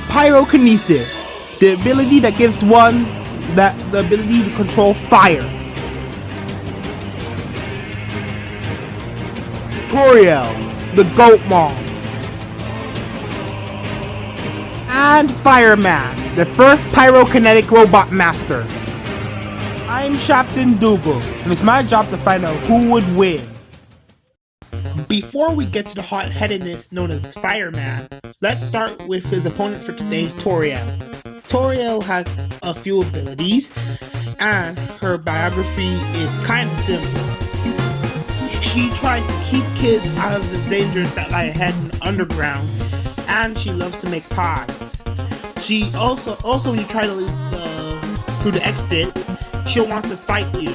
Pyrokinesis, the ability that gives one the ability to control fire. Toriel, the goat mom. And Fireman, the first pyrokinetic robot master. I'm Shafton Dougal, and it's my job to find out who would win. Before we get to the hot-headedness known as Fireman, let's start with his opponent for today, Toriel. Toriel has a few abilities, and her biography is kind of simple. She tries to keep kids out of the dangers that lie ahead in the underground, and she loves to make pies. She also when you try to leave through the exit, she'll want to fight you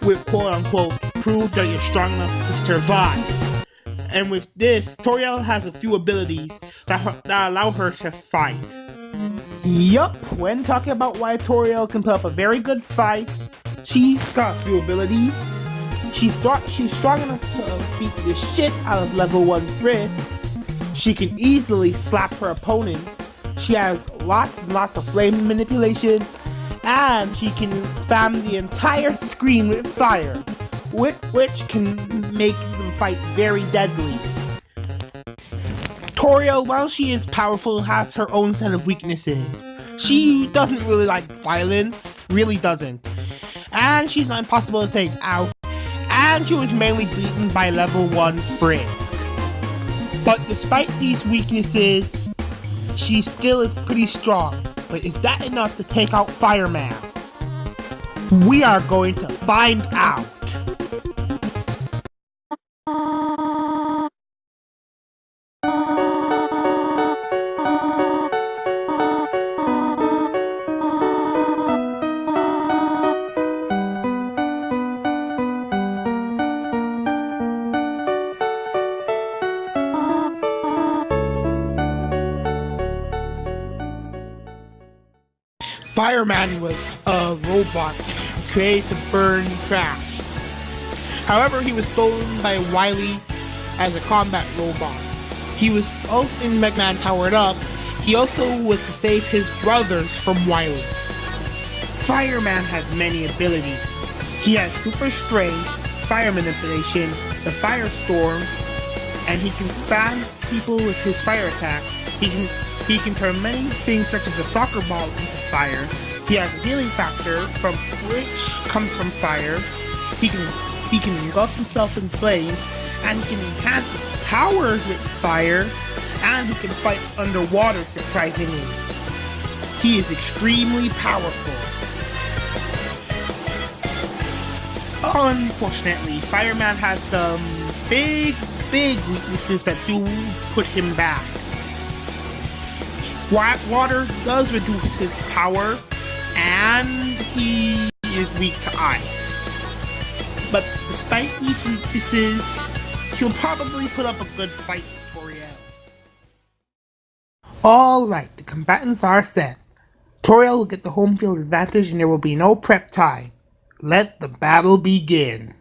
with quote-unquote prove that you're strong enough to survive. And with this, Toriel has a few abilities that allow her to fight. Yup, when talking about why Toriel can put up a very good fight, she's got a few abilities. She's strong enough to beat the shit out of level 1 Frisk. She can easily slap her opponents. She has lots and lots of flame manipulation, and she can spam the entire screen with fire, which can make the fight very deadly. Toriel, while she is powerful, has her own set of weaknesses. She doesn't really like violence, really doesn't. And she's not impossible to take out, and she was mainly beaten by level 1 Frisk. But despite these weaknesses, she still is pretty strong. But is that enough to take out Fireman? We are going to find out. Fireman was a robot created to burn trash. However, he was stolen by Wily as a combat robot. He was also in Mega Man Powered Up. He also was to save his brothers from Wily. Fireman has many abilities. He has super strength, fire manipulation, the firestorm, and he can spam people with his fire attacks. He can turn many things such as a soccer ball into fire. He has a healing factor from which comes from fire. He can engulf himself in flames, and he can enhance his powers with fire, and he can fight underwater surprisingly. He is extremely powerful. Unfortunately, Fireman has some big weaknesses that do put him back. Water does reduce his power, and he is weak to ice. But despite these weaknesses, he'll probably put up a good fight for Toriel. Alright, the combatants are set. Toriel will get the home field advantage and there will be no prep time. Let the battle begin.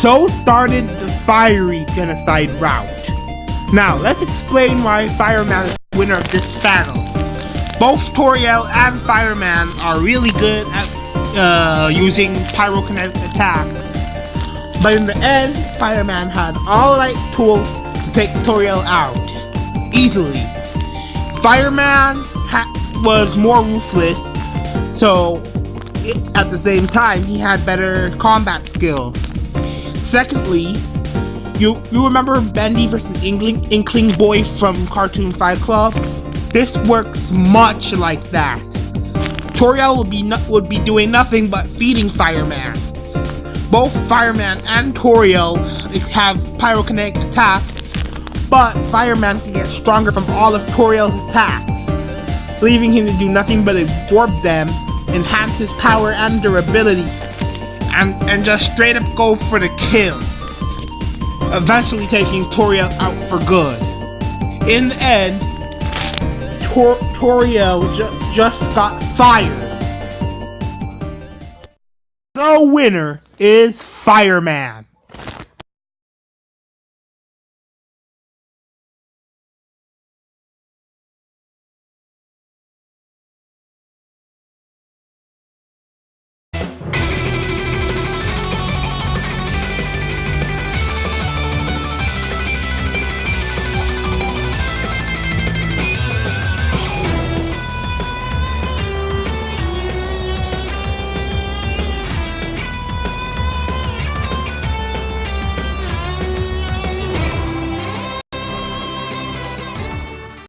So started the fiery genocide route. Now, let's explain why Fireman is the winner of this battle. Both Toriel and Fireman are really good at using pyrokinetic attacks. But in the end, Fireman had all the right tools to take Toriel out easily. Fireman was more ruthless, so at the same time, he had better combat skills. Secondly, you remember Bendy versus Inkling Boy from Cartoon Fight Club? This works much like that. Toriel would be doing nothing but feeding Fireman. Both Fireman and Toriel have pyrokinetic attacks, but Fireman can get stronger from all of Toriel's attacks, leaving him to do nothing but absorb them, enhance his power and durability, and just straight up go for the kill, eventually taking Toriel out for good. In the end, Toriel just got fired. The winner is Fireman.